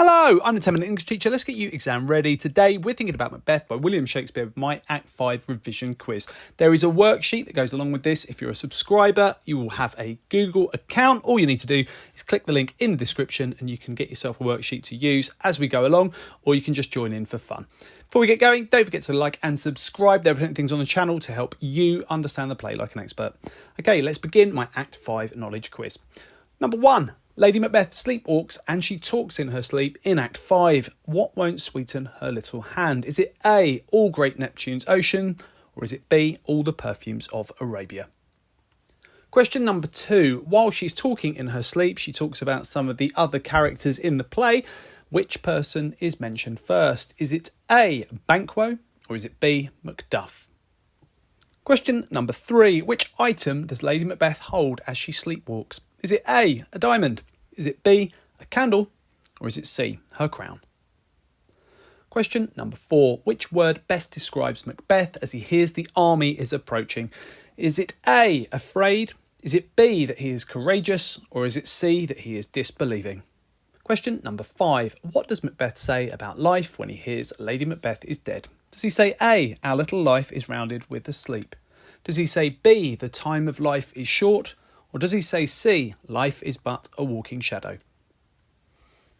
Hello, I'm the 10-minute English teacher. Let's get you exam ready. Today we're thinking about Macbeth by William Shakespeare with my Act 5 revision quiz. There is a worksheet that goes along with this. If you're a subscriber, you will have a Google account. All you need to do is click the link in the description and you can get yourself a worksheet to use as we go along, or you can just join in for fun. Before we get going, don't forget to like and subscribe. There are plenty of things on the channel to help you understand the play like an expert. Okay, let's begin my Act 5 knowledge quiz. Number 1. Lady Macbeth sleepwalks and she talks in her sleep in Act 5. What won't sweeten her little hand? Is it A, all great Neptune's ocean, or is it B, all the perfumes of Arabia? Question number 2. While she's talking in her sleep, she talks about some of the other characters in the play. Which person is mentioned first? Is it A, Banquo, or is it B, Macduff? Question number 3. Which item does Lady Macbeth hold as she sleepwalks? Is it A, a diamond? Is it B, a candle? Or is it C, her crown? Question number 4. Which word best describes Macbeth as he hears the army is approaching? Is it A, afraid? Is it B, that he is courageous? Or is it C, that he is disbelieving? Question number 5. What does Macbeth say about life when he hears Lady Macbeth is dead? Does he say A, our little life is rounded with a sleep? Does he say B, the time of life is short? Or does he say C, life is but a walking shadow?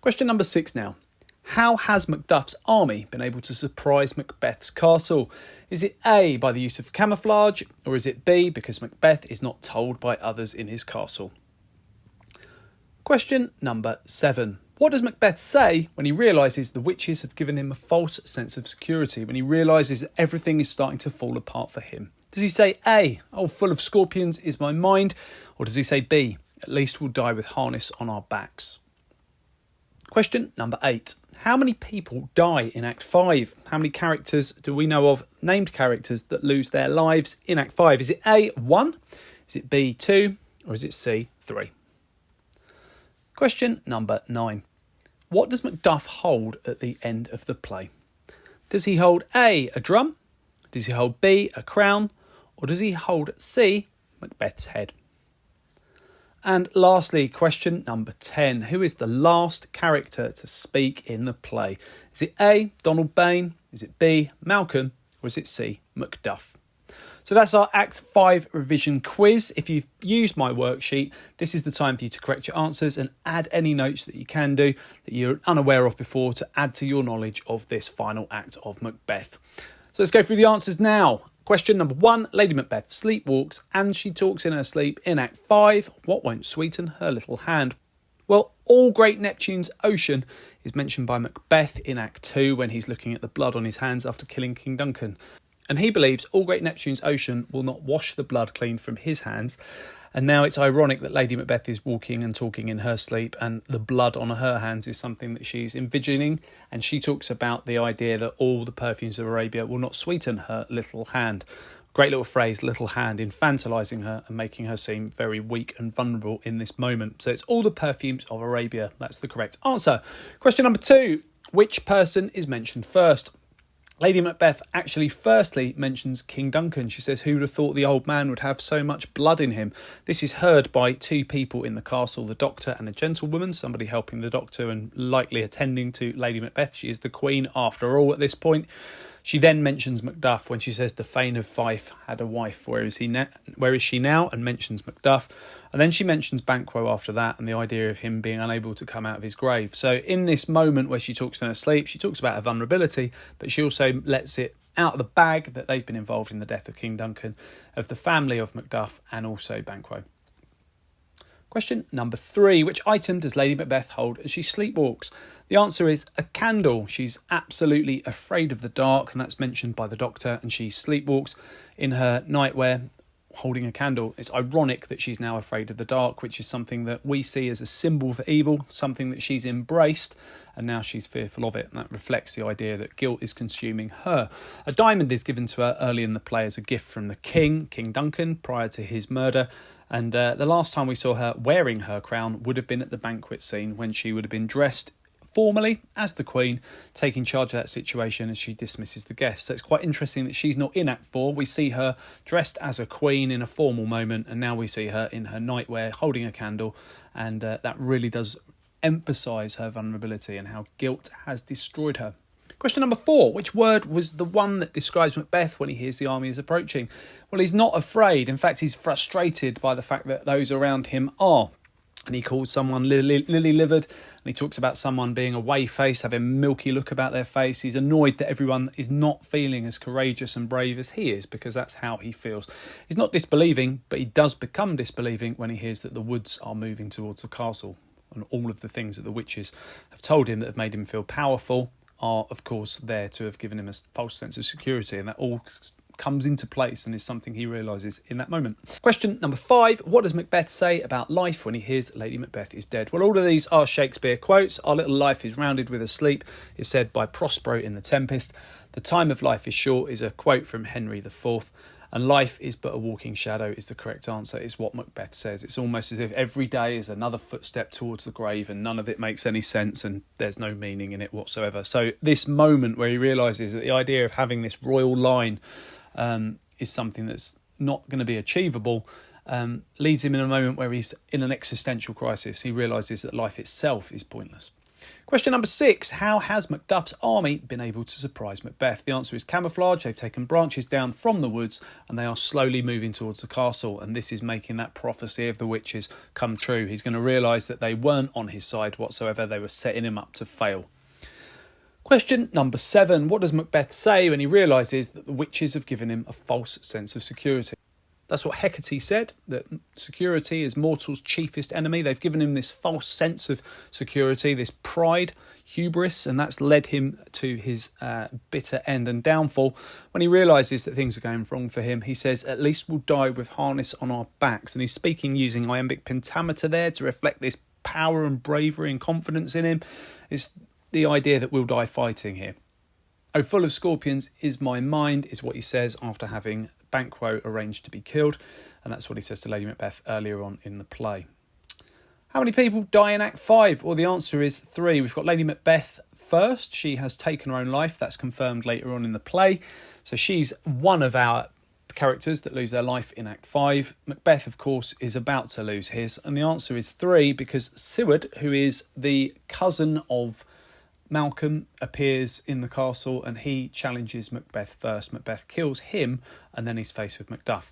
Question number 6 now. How has Macduff's army been able to surprise Macbeth's castle? Is it A, by the use of camouflage? Or is it B, because Macbeth is not told by others in his castle? Question number 7. What does Macbeth say when he realises the witches have given him a false sense of security, when he realises that everything is starting to fall apart for him? Does he say A, oh, full of scorpions is my mind? Or does he say B, at least we'll die with harness on our backs? Question number 8. How many people die in Act 5? How many characters do we know of, named characters, that lose their lives in Act 5? Is it A, 1? Is it B, 2? Or is it C, 3? Question number 9. What does Macduff hold at the end of the play? Does he hold A, a drum? Does he hold B, a crown? Or does he hold C, Macbeth's head? And lastly, question number 10. Who is the last character to speak in the play? Is it A, Donald Bain? Is it B, Malcolm? Or is it C, Macduff? So that's our Act 5 revision quiz. If you've used my worksheet, this is the time for you to correct your answers and add any notes that you can do that you're unaware of before to add to your knowledge of this final act of Macbeth. So let's go through the answers now. Question number 1, Lady Macbeth sleepwalks and she talks in her sleep in Act 5. What won't sweeten her little hand? Well, all great Neptune's ocean is mentioned by Macbeth in Act 2 when he's looking at the blood on his hands after killing King Duncan. And he believes all great Neptune's ocean will not wash the blood clean from his hands. And now it's ironic that Lady Macbeth is walking and talking in her sleep and the blood on her hands is something that she's envisioning. And she talks about the idea that all the perfumes of Arabia will not sweeten her little hand. Great little phrase, little hand, infantilising her and making her seem very weak and vulnerable in this moment. So it's all the perfumes of Arabia. That's the correct answer. Question number 2. Which person is mentioned first? Lady Macbeth actually firstly mentions King Duncan. She says, who would have thought the old man would have so much blood in him? This is heard by 2 people in the castle, the doctor and a gentlewoman, somebody helping the doctor and likely attending to Lady Macbeth. She is the queen after all at this point. She then mentions Macduff when she says the Thane of Fife had a wife. Where is she now? And mentions Macduff. And then she mentions Banquo after that and the idea of him being unable to come out of his grave. So in this moment where she talks in her sleep, she talks about her vulnerability, but she also lets it out of the bag that they've been involved in the death of King Duncan, of the family of Macduff and also Banquo. Question number 3. Which item does Lady Macbeth hold as she sleepwalks? The answer is a candle. She's absolutely afraid of the dark, and that's mentioned by the doctor, and she sleepwalks in her nightwear holding a candle. It's ironic that she's now afraid of the dark, which is something that we see as a symbol for evil, something that she's embraced, and now she's fearful of it, and that reflects the idea that guilt is consuming her. A diamond is given to her early in the play as a gift from the king, King Duncan, prior to his murder, and the last time we saw her wearing her crown would have been at the banquet scene when she would have been dressed formally as the Queen, taking charge of that situation as she dismisses the guests. So it's quite interesting that she's not in Act 4. We see her dressed as a Queen in a formal moment, and now we see her in her nightwear holding a candle, and that really does emphasise her vulnerability and how guilt has destroyed her. Question number 4. Which word was the one that describes Macbeth when he hears the army is approaching? Well, he's not afraid. In fact, he's frustrated by the fact that those around him are. And he calls someone lily-livered, and he talks about someone being a whey-face, having a milky look about their face. He's annoyed that everyone is not feeling as courageous and brave as he is, because that's how he feels. He's not disbelieving, but he does become disbelieving when he hears that the woods are moving towards the castle. And all of the things that the witches have told him that have made him feel powerful are, of course, there to have given him a false sense of security, and that all comes into place and is something he realises in that moment. Question number 5. What does Macbeth say about life when he hears Lady Macbeth is dead? Well, all of these are Shakespeare quotes. Our little life is rounded with a sleep is said by Prospero in The Tempest. The time of life is short is a quote from Henry IV. And life is but a walking shadow is the correct answer. It's what Macbeth says. It's almost as if every day is another footstep towards the grave and none of it makes any sense and there's no meaning in it whatsoever. So this moment where he realises that the idea of having this royal line is something that's not going to be achievable, leads him in a moment where he's in an existential crisis. He realises that life itself is pointless. Question number 6. How has Macduff's army been able to surprise Macbeth? The answer is camouflage. They've taken branches down from the woods and they are slowly moving towards the castle, and this is making that prophecy of the witches come true. He's going to realise that they weren't on his side whatsoever. They were setting him up to fail. Question number 7. What does Macbeth say when he realises that the witches have given him a false sense of security? That's what Hecate said, that security is mortal's chiefest enemy. They've given him this false sense of security, this pride, hubris, and that's led him to his bitter end and downfall. When he realises that things are going wrong for him, he says, at least we'll die with harness on our backs. And he's speaking using iambic pentameter there to reflect this power and bravery and confidence in him. It's the idea that we'll die fighting here. Oh, full of scorpions is my mind, is what he says after having Banquo arranged to be killed, and that's what he says to Lady Macbeth earlier on in the play. How many people die in Act 5? Well, the answer is 3. We've got Lady Macbeth first. She has taken her own life. That's confirmed later on in the play. So she's one of our characters that lose their life in Act 5. Macbeth, of course, is about to lose his, and the answer is 3 because Siward, who is the cousin of Malcolm, appears in the castle and he challenges Macbeth first. Macbeth kills him and then he's faced with Macduff.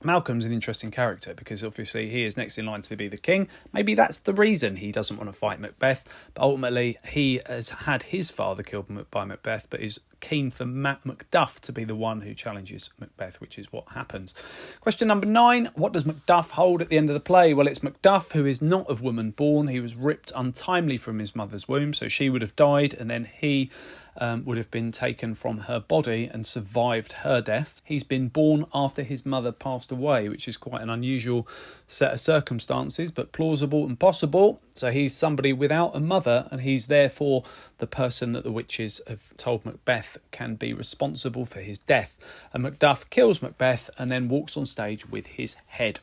Malcolm's an interesting character because obviously he is next in line to be the king. Maybe that's the reason he doesn't want to fight Macbeth, but ultimately he has had his father killed by Macbeth but is keen for Macduff to be the one who challenges Macbeth, which is what happens. Question number 9. What does Macduff hold at the end of the play? Well, it's Macduff who is not of woman born. He was ripped untimely from his mother's womb, so she would have died and then he would have been taken from her body and survived her death. He's been born after his mother passed away, which is quite an unusual set of circumstances, but plausible and possible. So he's somebody without a mother, and he's therefore the person that the witches have told Macbeth can be responsible for his death. And Macduff kills Macbeth and then walks on stage with his head.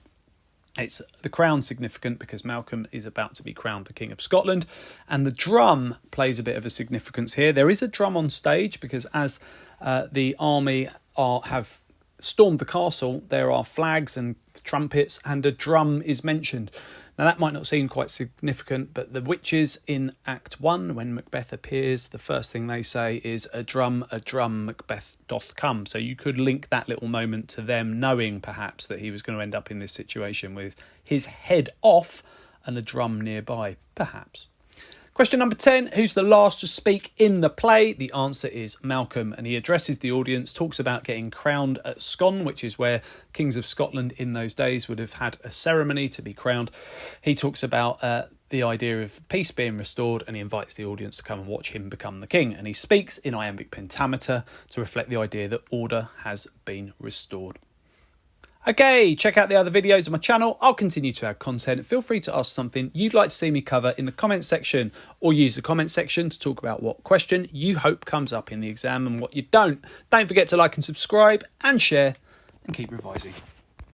It's the crown significant because Malcolm is about to be crowned the King of Scotland, and the drum plays a bit of a significance here. There is a drum on stage because as the army have stormed the castle, there are flags and trumpets and a drum is mentioned. Now that might not seem quite significant, but the witches in Act 1, when Macbeth appears, the first thing they say is, a drum, Macbeth doth come. So you could link that little moment to them knowing perhaps that he was going to end up in this situation with his head off and a drum nearby, perhaps. Question number 10, who's the last to speak in the play? The answer is Malcolm, and he addresses the audience, talks about getting crowned at Scone, which is where kings of Scotland in those days would have had a ceremony to be crowned. He talks about the idea of peace being restored, and he invites the audience to come and watch him become the king. And he speaks in iambic pentameter to reflect the idea that order has been restored. Okay, check out the other videos on my channel. I'll continue to add content. Feel free to ask something you'd like to see me cover in the comments section, or use the comment section to talk about what question you hope comes up in the exam and what you don't. Don't forget to like and subscribe and share, and keep revising.